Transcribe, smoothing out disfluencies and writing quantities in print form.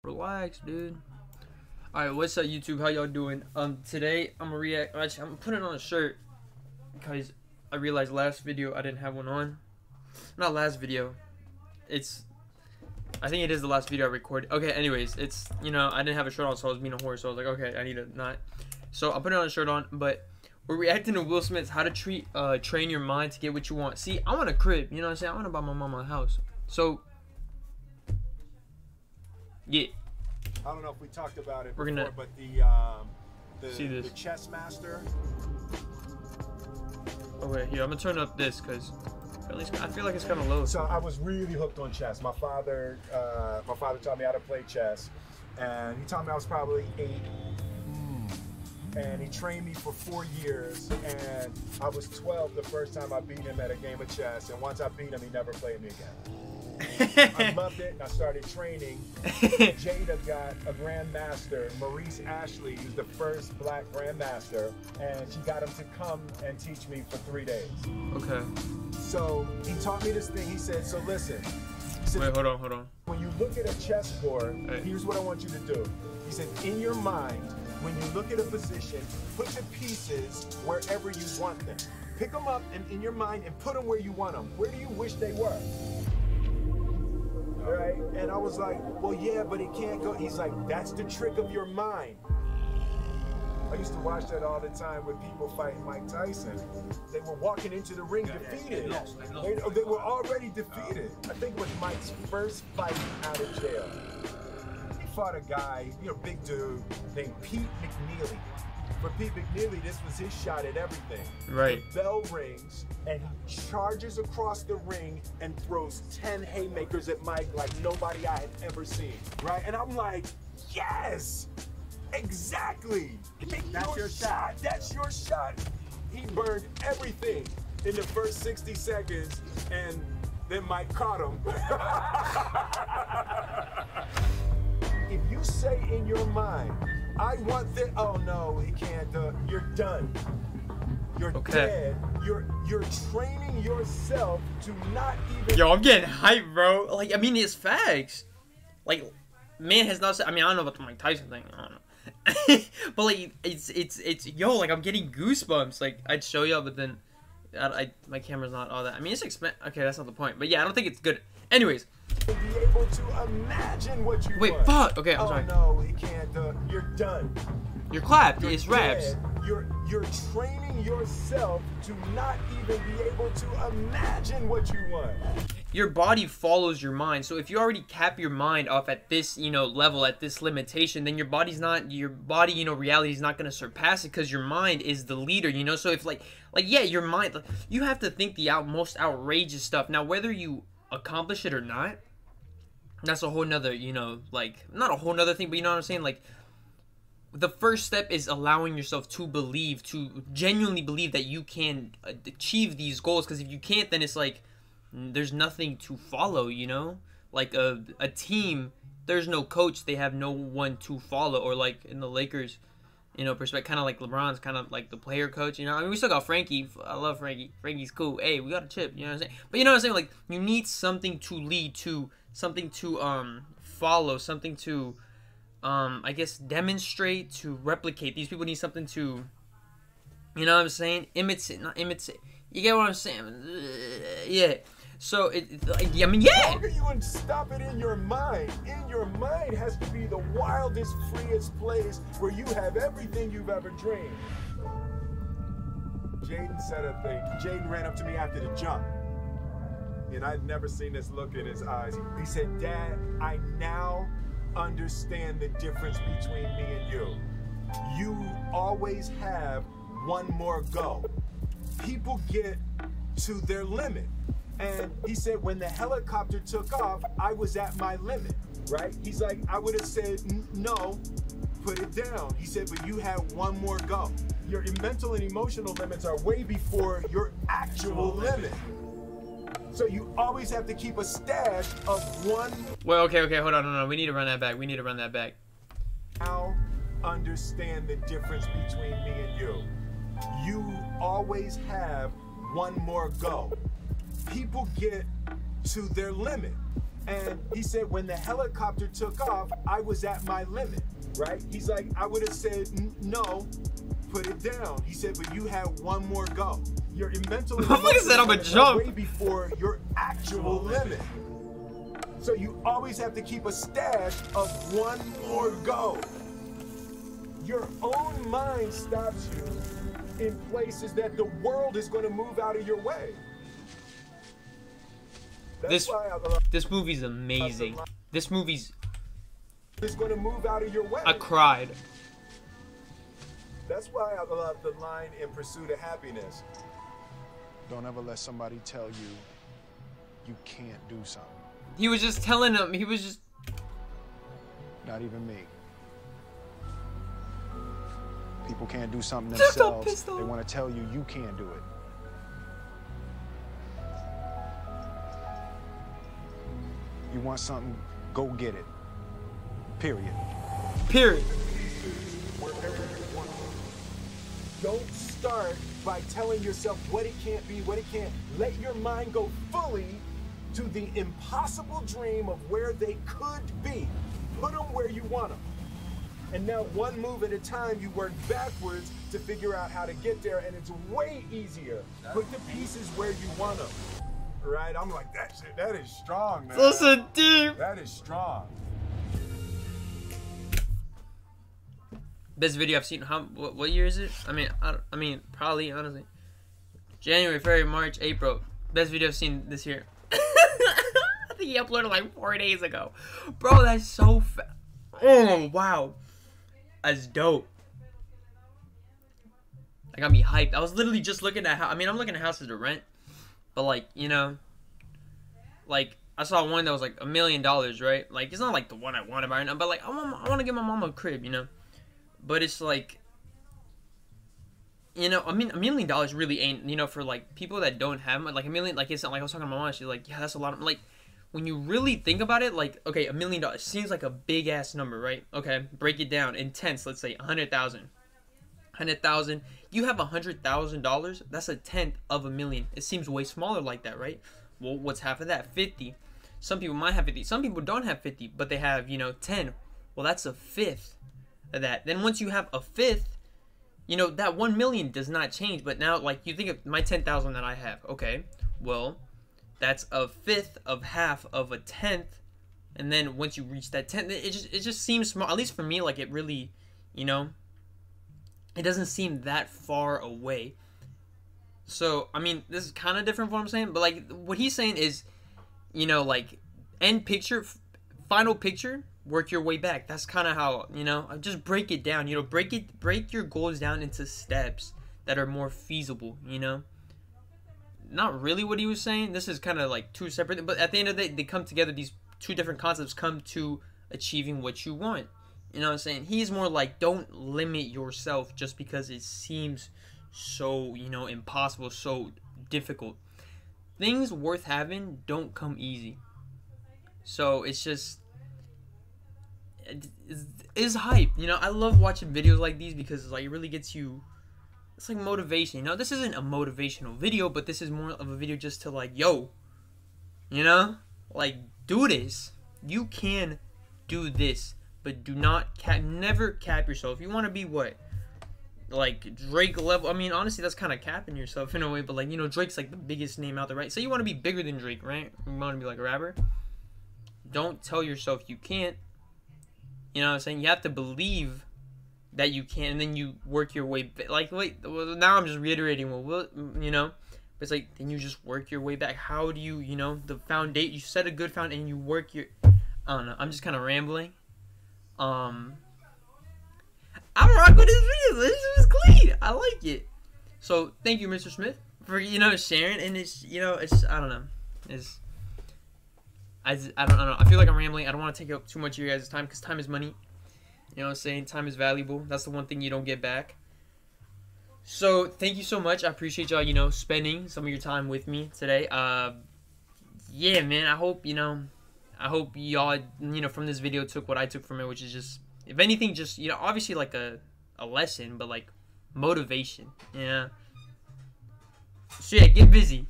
Relax, dude. Alright, what's up, YouTube? How y'all doing? Today I'm gonna react. Actually, I'm putting on a shirt because I realized last video I didn't have one on. Not last video. I think it is the last video I recorded. Okay, anyways, I didn't have a shirt on, so I was being a whore. So I was like, okay, I need to not. So I'm putting on a shirt on, but we're reacting to Will Smith's How to Train Your Mind to Get What You Want. See, I want a crib. You know what I'm saying? I want to buy my mama a house. So yeah. I don't know if we talked about it We're before, gonna but the chess master. Oh wait, here I'm gonna turn up this because I feel like it's kind of low. So I was really hooked on chess. My father taught me how to play chess, and he taught me I was probably 8. And he trained me for 4 years, and I was 12 the first time I beat him at a game of chess. And once I beat him, he never played me again. I loved it, and I started training. Jada got a grandmaster, Maurice Ashley, who's the first black grandmaster, and she got him to come and teach me for 3 days. Okay. So he taught me this thing. He said, so listen. He said, wait, hold on. When you look at a chessboard, hey, here's what I want you to do. He said, in your mind, when you look at a position, put the pieces wherever you want them. Pick them up in your mind and put them where you want them. Where do you wish they were? Right? And I was like, well, yeah, but it can't go. He's like, that's the trick of your mind. I used to watch that all the time with people fighting Mike Tyson. They were walking into the ring defeated. They were already defeated. I think it was Mike's first fight out of jail. He fought a guy, big dude, named Pete McNeely. For Pete McNeely, this was his shot at everything. Right. The bell rings, and he charges across the ring and throws 10 haymakers at Mike like nobody I had ever seen. Right? And I'm like, yes! Exactly! That's your shot. That's your shot. He burned everything in the first 60 seconds, and then Mike caught him. If you say in your mind, I want this, oh no, he can't do it. You're done. You're dead. You're training yourself to not even. Yo, I'm getting hyped, bro. Like, I mean, it's facts. Like, man has not said. I mean, I don't know about the Mike Tyson thing. I don't know. But like, it's yo, like I'm getting goosebumps. Like, I'd show y'all, but then my camera's not all that. I mean, it's expensive. Okay, that's not the point. But yeah, I don't think it's good. Anyways. Be able to imagine what you wait, want. fuck. Okay, I'm sorry. Oh no, he can't do it. You're done. You're clapped. You're it's dead. raps. You're training yourself to not even be able to imagine what you want. Your body follows your mind. So if you already cap your mind off at this, level, at this limitation, then your body, reality is not going to surpass it because your mind is the leader, So if yeah, your mind, you have to think the most outrageous stuff. Now, whether you accomplish it or not, that's a whole nother, not a whole nother thing, but you know what I'm saying? Like, the first step is allowing yourself to genuinely believe that you can achieve these goals. Because if you can't, then it's like, there's nothing to follow, Like a team, there's no coach, they have no one to follow. Or like in the Lakers, perspective, kind of like LeBron's kind of like the player coach, I mean, we still got Frankie. I love Frankie. Frankie's cool. Hey, we got a chip, you know what I'm saying? But you know what I'm saying? Like, you need something to lead to, something to follow, something to I guess demonstrate, to replicate. These people need something to, you know what I'm saying? Imitate, not imitate. You get what I'm saying? Yeah. So I mean, yeah. How can you stop it in your mind? In your mind has to be the wildest, freest place where you have everything you've ever dreamed. Jaden said a thing. Jaden ran up to me after the jump, and I'd never seen this look in his eyes. He said, "Dad, I now understand the difference between me and you. You always have one more go. People get to their limit." And he said, when the helicopter took off, I was at my limit, right? He's like, I would have said, no, put it down. He said, but you had one more go. Your mental and emotional limits are way before your actual limit. So you always have to keep a stash of one. Well, okay, hold on, no, we need to run that back. Now understand the difference between me and you. You always have one more go. People get to their limit. And he said, when the helicopter took off, I was at my limit, right? He's like, I would have said, no, put it down. He said, but you had one more go. Your mental said I'm a jump way before your actual limit. So you always have to keep a stash of one more go. Your own mind stops you in places that the world is going to move out of your way. This movie's amazing. This movie's going to move out of your way. I cried. That's why I love the line in Pursuit of Happiness. Don't ever let somebody tell you you can't do something. He was just telling him, he was just... Not even me. People can't do something themselves. They want to tell you you can't do it. You want something, go get it. Period. Period. Don't start by telling yourself what it can't be, what it can't. Let your mind go fully to the impossible dream of where they could be. Put them where you want them. And now one move at a time, you work backwards to figure out how to get there, and it's way easier. Put the pieces where you want them. Right? I'm like, that shit, that is strong, man. So deep. That is strong. Best video I've seen. What year is it? I mean, probably, honestly. January, February, March, April. Best video I've seen this year. I think he uploaded like 4 days ago. Bro, that's so fast. Oh, wow. That's dope. That got me hyped. I was literally just looking at how, I'm looking at houses to rent. But like, you know, like I saw one that was like $1 million, right? Like it's not like the one I want to buy right now, but like I want to get my mom a crib, you know. But it's like, you know, $1 million really ain't, you know, for like people that don't have like $1 million. Like it's not like I was talking to my mom. She's like, yeah, that's a lot of, like, when you really think about it, like, okay, $1 million seems like a big ass number, right? Okay, break it down in tenths. Let's say 100,000. 100,000. You have $100,000. That's a tenth of $1 million. It seems way smaller like that, right? Well, what's half of that? 50. Some people might have 50. Some people don't have 50, but they have, you know, 10. Well, that's a fifth of that. Then once you have a fifth, you know, that 1 million does not change. But now, like, you think of my 10,000 that I have. Okay, well, that's a fifth of half of a tenth. And then once you reach that tenth, it just seems small. At least for me, like, it really, you know, it doesn't seem that far away. So, I mean, this is kind of different from what I'm saying. But, like, what he's saying is, you know, like, end picture, final picture, work your way back. That's kind of how, you know, just break it down. You know, break your goals down into steps that are more feasible, you know. Not really what he was saying. This is kind of, like, two separate. But at the end of the day, they come together. These two different concepts come to achieving what you want. You know what I'm saying? He's more like, don't limit yourself just because it seems so, you know, impossible, so difficult. Things worth having don't come easy. So it's just, it's hype. You know, I love watching videos like these because, like, it really gets you, it's like motivation. You know, this isn't a motivational video, but this is more of a video just to, like, yo, you know, like, do this. You can do this. But do not never cap yourself. You want to be what? Like Drake level. I mean, honestly, that's kind of capping yourself in a way. But, like, you know, Drake's like the biggest name out there, right? So you want to be bigger than Drake, right? You want to be like a rapper. Don't tell yourself you can't. You know what I'm saying? You have to believe that you can, and then you work your way back. Like, wait, well, now I'm just reiterating what, you know. But it's like, then you just work your way back. How do you, you know, the foundation, you set a good foundation, and you work your, I don't know. I'm just kind of rambling. I'm rocking with this video. This was clean. I like it. So thank you, Mr. Smith, for, you know, sharing. And it's, you know, it's, I don't know. It's, I don't know. I feel like I'm rambling. I don't want to take up too much of your guys' time because time is money. You know what I'm saying? Time is valuable. That's the one thing you don't get back. So thank you so much. I appreciate y'all, you know, spending some of your time with me today. Yeah, man. I hope, you know, I hope y'all, you know, from this video took what I took from it, which is just, if anything, just, you know, obviously like a lesson, but like motivation, yeah. So yeah, get busy.